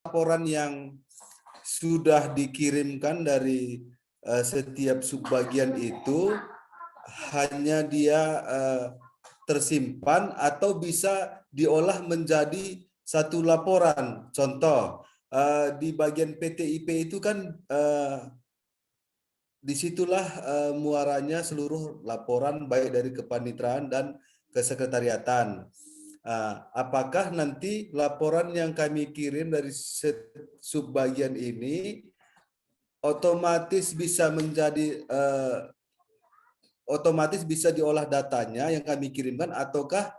laporan yang sudah dikirimkan dari setiap subbagian itu hanya dia tersimpan atau bisa diolah menjadi satu laporan. Contoh, di bagian PTIP itu kan disitulah muaranya seluruh laporan baik dari kepanitraan dan kesekretariatan. Apakah nanti laporan yang kami kirim dari subbagian ini otomatis bisa menjadi otomatis bisa diolah datanya yang kami kirimkan, ataukah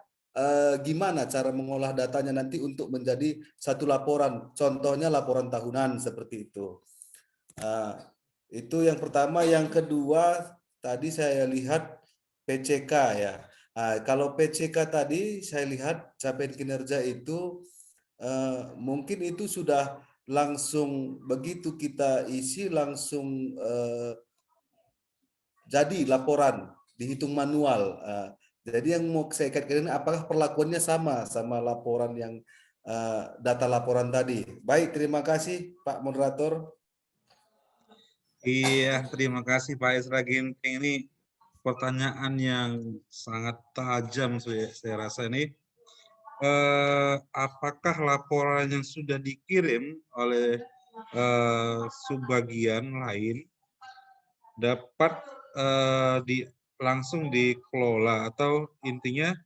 gimana cara mengolah datanya nanti untuk menjadi satu laporan, contohnya laporan tahunan seperti itu. Itu yang pertama. Yang kedua, tadi saya lihat PCK ya. Kalau PCK tadi saya lihat capaian kinerja itu mungkin itu sudah langsung begitu kita isi langsung jadi laporan dihitung manual. Jadi yang mau saya kaitkan ini apakah perlakuannya sama laporan yang data laporan tadi. Baik, terima kasih Pak Moderator. Iya, terima kasih Pak Esra Ginting. Ini pertanyaan yang sangat tajam saya rasa ini. Apakah laporan yang sudah dikirim oleh subbagian lain dapat langsung dikelola, atau intinya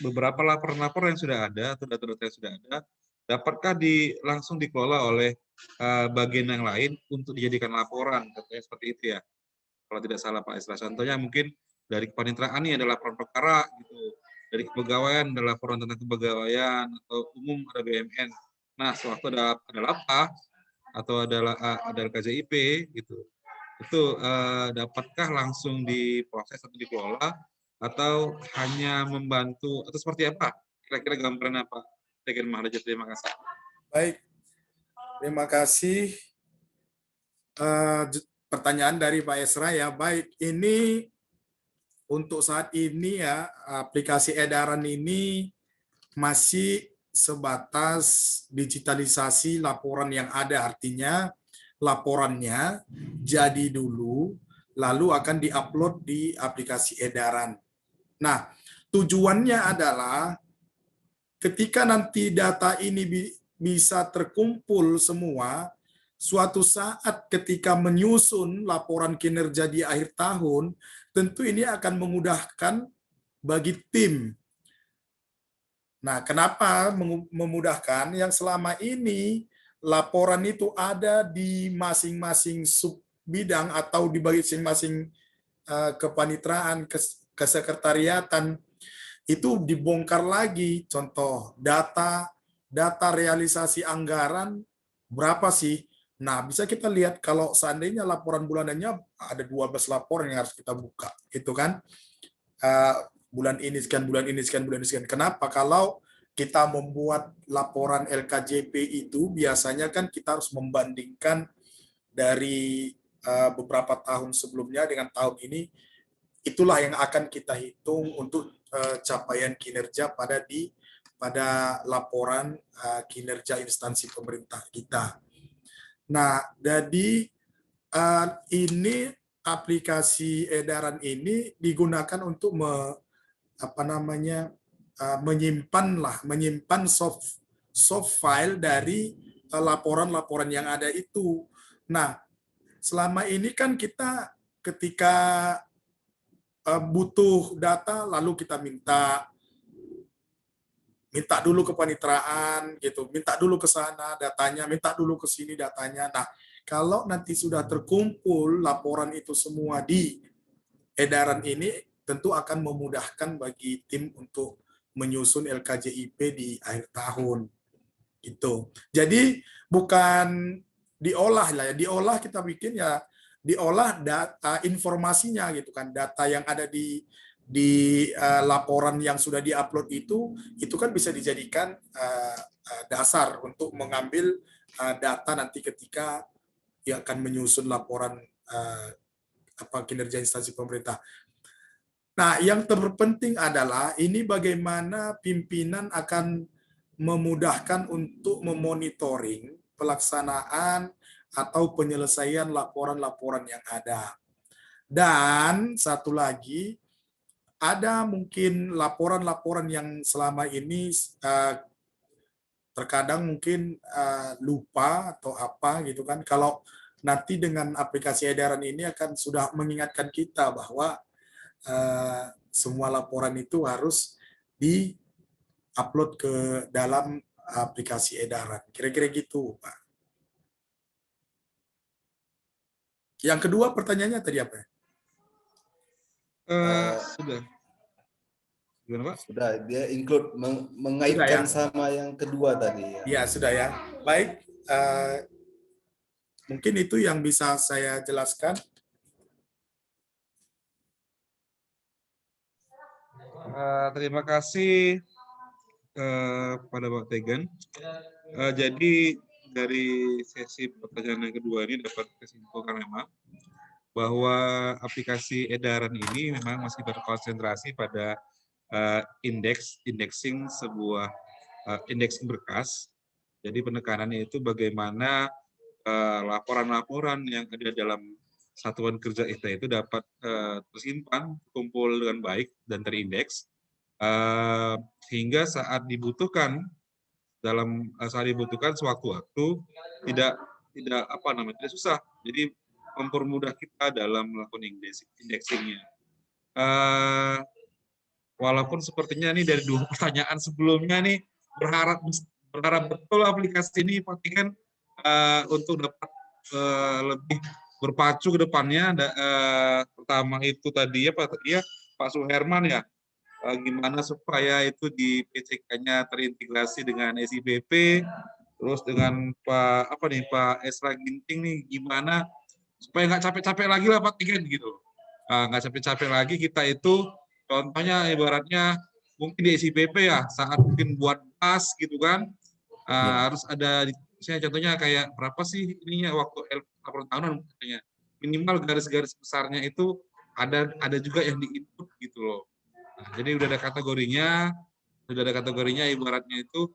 beberapa laporan-laporan yang sudah ada atau data-data yang sudah ada dapatkah langsung dikelola oleh bagian yang lain untuk dijadikan laporan, katanya seperti itu ya, kalau tidak salah Pak Esra. Contohnya mungkin dari kepanitraan ini ada laporan perkara gitu, dari kepegawaian ada laporan tentang kepegawaian, atau umum ada BUMN. Nah, sewaktu ada LAPA atau ada KJIP gitu, itu dapatkah langsung diproses atau dikelola, atau hanya membantu, atau seperti apa? Kira-kira gambaran apa? Tegen Maharaja, terima kasih. Baik, terima kasih. Pertanyaan dari Pak Esra ya. Baik, ini untuk saat ini ya, aplikasi edaran ini masih sebatas digitalisasi laporan yang ada. Artinya laporannya jadi dulu, lalu akan diupload di aplikasi edaran. Nah, tujuannya adalah ketika nanti data ini bisa terkumpul semua, suatu saat ketika menyusun laporan kinerja di akhir tahun, tentu ini akan memudahkan bagi tim. Nah, kenapa memudahkan? Yang selama ini laporan itu ada di masing-masing sub bidang atau di masing-masing kepanitraan, kesekretariatan, itu dibongkar lagi. Contoh, data realisasi anggaran berapa sih? Nah, bisa kita lihat kalau seandainya laporan bulanannya ada 12 laporan yang harus kita buka, itu kan bulan ini sekian, bulan ini sekian, bulan ini sekian. Kenapa? Kalau kita membuat laporan LKJP itu biasanya kan kita harus membandingkan dari beberapa tahun sebelumnya dengan tahun ini. Itulah yang akan kita hitung untuk capaian kinerja pada laporan kinerja instansi pemerintah kita. Nah, jadi ini aplikasi edaran ini digunakan untuk menyimpan soft file dari laporan-laporan yang ada itu. Nah, selama ini kan kita ketika butuh data lalu kita minta dulu ke paniteraan gitu, minta dulu ke sana datanya, minta dulu ke sini datanya. Nah, kalau nanti sudah terkumpul laporan itu semua di edaran ini, tentu akan memudahkan bagi tim untuk menyusun LKJIP di akhir tahun. Gitu. Jadi bukan diolah lah ya, diolah kita bikin ya, diolah data informasinya gitu kan, data yang ada di laporan yang sudah diupload itu kan bisa dijadikan dasar untuk mengambil data nanti ketika yang akan menyusun laporan kinerja instansi pemerintah. Nah, yang terpenting adalah ini bagaimana pimpinan akan memudahkan untuk memonitoring pelaksanaan atau penyelesaian laporan-laporan yang ada. Dan satu lagi, ada mungkin laporan-laporan yang selama ini terkadang mungkin lupa atau apa gitu kan. Kalau nanti dengan aplikasi edaran ini akan sudah mengingatkan kita bahwa semua laporan itu harus di-upload ke dalam aplikasi edaran. Kira-kira gitu, Pak. Yang kedua pertanyaannya tadi apa? Sudah. Gimana, Pak? Sudah, dia include mengaitkan Sudah, ya? sama yang kedua tadi ya. Ya, sudah ya. Baik, mungkin itu yang bisa saya jelaskan. Terima kasih pada Pak Tegan. Jadi dari sesi pertanyaan yang kedua ini dapat disimpulkan memang bahwa aplikasi edaran ini memang masih berkonsentrasi pada indexing sebuah indexing berkas. Jadi penekanannya itu bagaimana laporan-laporan yang ada dalam satuan kerja kita itu dapat tersimpan, kumpul dengan baik dan terindeks hingga saat dibutuhkan sewaktu-waktu tidak tidak susah. Jadi mempermudah kita dalam melakukan indexingnya. Walaupun sepertinya nih dari dua pertanyaan sebelumnya nih berharap betul aplikasi ini pastikan untuk dapat lebih berpacu ke depannya. Pertama itu tadi ya Pak Suherman ya, gimana supaya itu di PCK-nya terintegrasi dengan SIPP, terus dengan Pak Esra Ginting nih gimana supaya nggak capek-capek lagi lah Pak Tigen gitu. Nggak capek-capek lagi kita itu, contohnya ibaratnya mungkin di SIPP ya, saat mungkin buat pas gitu kan, harus ada, misalnya contohnya kayak berapa sih ininya waktu laporan tahunan katanya, minimal garis-garis besarnya itu ada juga yang di input gitu loh. Nah, jadi udah ada kategorinya, ibaratnya itu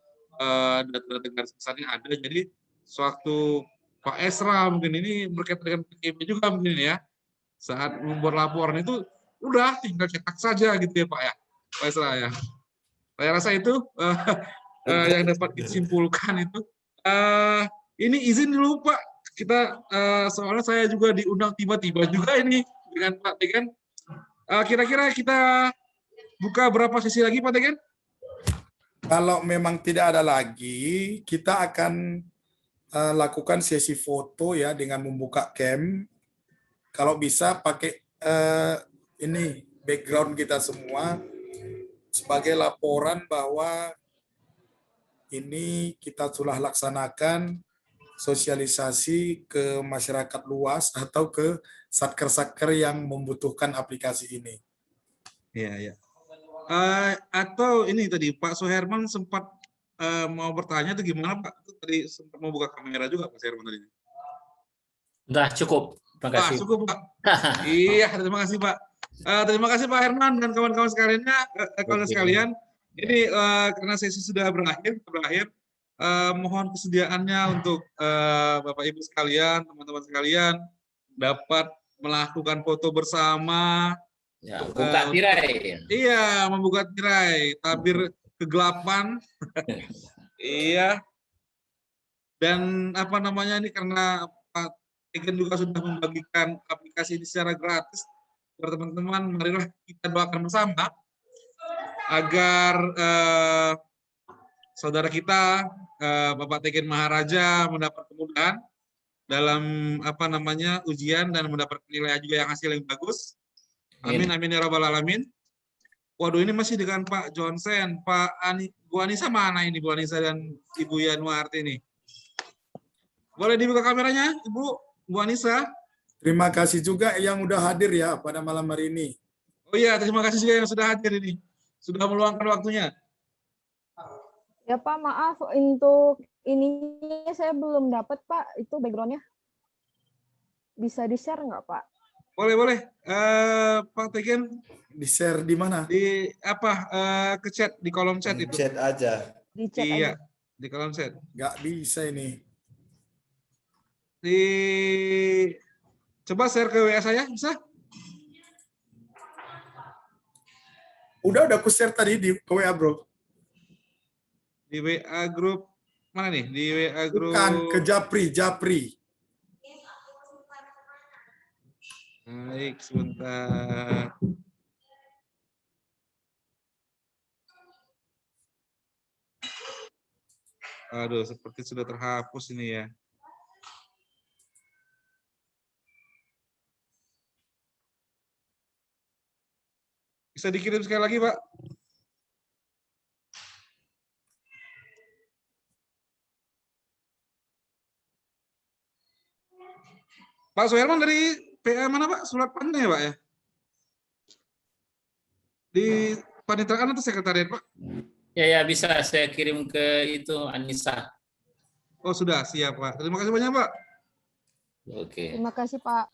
data-data garis besarnya ada. Jadi sewaktu Pak Esra mungkin ini berkaitan dengan PKP juga mungkin ya, saat membuat laporan itu udah tinggal cetak saja gitu ya Pak ya, Pak Esra ya. Saya rasa itu yang dapat disimpulkan itu. Ini izin dulu Pak, kita soalnya saya juga diundang tiba-tiba juga ini dengan Pak Tegan. Kira-kira kita buka berapa sesi lagi Pak Tegan? Kalau memang tidak ada lagi, kita akan lakukan sesi foto ya dengan membuka cam. Kalau bisa pakai ini background kita semua sebagai laporan bahwa ini kita sudah laksanakan sosialisasi ke masyarakat luas atau ke satker-satker yang membutuhkan aplikasi ini. Iya, ya. Atau ini tadi Pak Suherman sempat mau bertanya itu gimana Pak? Itu tadi sempat mau buka kamera juga Pak Suherman tadi. Udah cukup. Terima kasih. Cukup Pak. Iya, terima kasih Pak. Terima kasih Pak Herman dan kawan-kawan sekalian. Ini karena sesi sudah berakhir, mohon kesediaannya untuk Bapak Ibu sekalian, teman-teman sekalian dapat melakukan foto bersama. Ya, buka tirai. Iya, membuka tirai, tabir kegelapan. Iya. Dan ini karena Pak Tegan juga sudah membagikan aplikasi ini secara gratis. Teman-teman, marilah kita doakan bersama agar saudara kita Bapak Tegan Maharaja mendapat kemudahan dalam ujian dan mendapat nilai juga yang hasil yang bagus. Amin amin ya rabbal alamin. Waduh, ini masih dengan Pak Johnson, Bu Anissa mana ini Bu Anissa dan Ibu Yanuarti ini? Boleh dibuka kameranya, Ibu Bu Anissa? Terima kasih juga yang udah hadir ya pada malam hari ini. Oh iya, terima kasih juga yang sudah hadir ini. Sudah meluangkan waktunya. Ya Pak, maaf untuk ini saya belum dapat Pak, itu backgroundnya. Bisa di-share nggak Pak? Boleh. Pak Tegan. Di-share di mana? Di ke chat, di kolom chat itu. Chat aja. Di chat Iya, aja. di kolom chat. Nggak bisa ini. Di coba share ke WA saya, bisa? Udah aku share tadi di ke WA, Bro. Di WA grup mana nih? Di WA Bukan ke grup. Japri. Baik, sebentar. Aduh, seperti sudah terhapus ini ya. Bisa dikirim sekali lagi, Pak? Pak Soherman dari PA mana, Pak? Surat pannya ya, Pak ya? Di panitraan atau sekretariat, Pak? Ya, bisa saya kirim ke itu Anissa. Oh, sudah. Siap, Pak. Terima kasih banyak, Pak. Oke. Terima kasih Pak.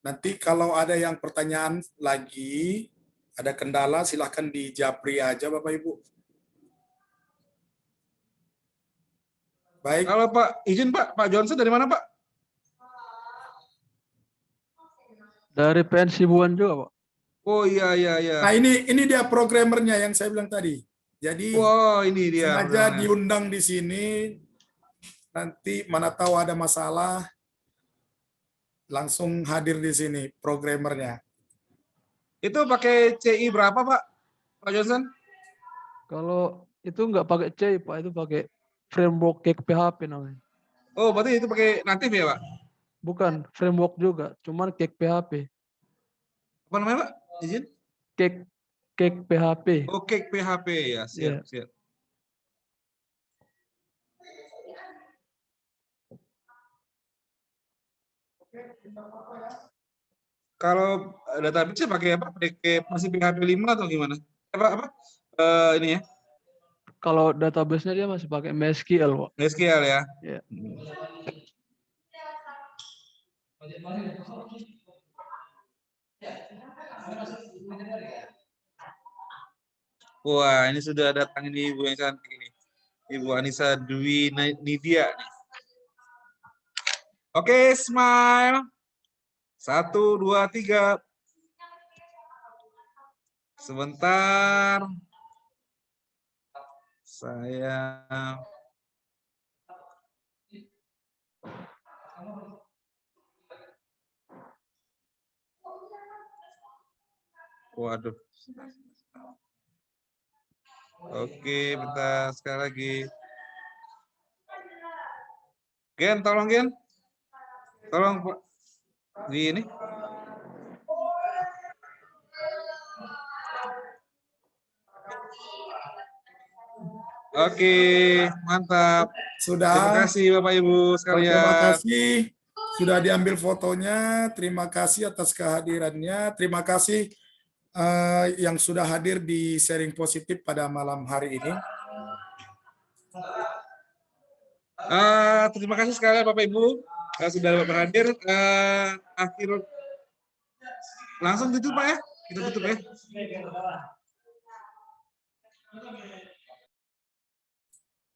Nanti kalau ada yang pertanyaan lagi, ada kendala, silahkan di Japri aja Bapak Ibu. Baik, Kalau Pak, izin Pak, Pak Johnson dari mana, Pak? Dari PN Sibuan juga, Pak. Oh iya, iya, iya. nah ini dia programmernya yang saya bilang tadi. Jadi Wow, ini dia. sengaja programnya. diundang di sini, nanti mana tahu ada masalah, langsung hadir di sini programmernya. Itu pakai CI berapa, Pak? Pak Johnson? Kalau itu nggak pakai C, Pak, itu pakai framework Cake PHP namanya. Oh, berarti itu pakai natif ya, Pak? Bukan framework juga, cuman Cake PHP. Apa namanya, Pak? Izin? Cake PHP. Oh, Cake PHP ya, siap, Iya. siap. Kalau database pakai apa? Pakai masih PHP 5 atau gimana? Apa? Ini ya, Kalau database-nya dia masih pakai MySQL, Pak. SQL ya. Iya. Wah, ini sudah datang ini Ibu yang cantik ini. Ibu Anissa Dwi Nidia nih. Oke, smile. 1, 2, 3. Sebentar. Saya waduh. Oke, bentar sekali lagi. Gen, tolong Gen. Tolong Pak. Di ini. Oke, mantap. Sudah. Terima kasih Bapak Ibu sekalian. Terima kasih sudah diambil fotonya. Terima kasih atas kehadirannya. Terima kasih yang sudah hadir di sharing positif pada malam hari ini. Terima kasih sekali Bapak Ibu sudah berhadir. Akhir langsung tutup Pak ya, kita tutup ya.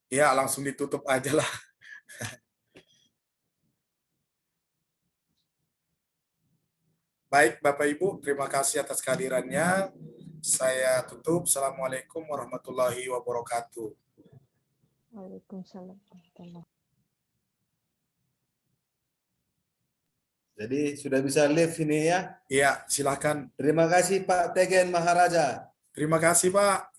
Ya langsung ditutup aja lah. Baik Bapak Ibu, terima kasih atas kehadirannya. Saya tutup. Assalamualaikum warahmatullahi wabarakatuh. Waalaikumsalam warahmatullahi. Jadi sudah bisa live ini ya. Iya, silakan. Terima kasih Pak Tegen Maharaja. Terima kasih Pak.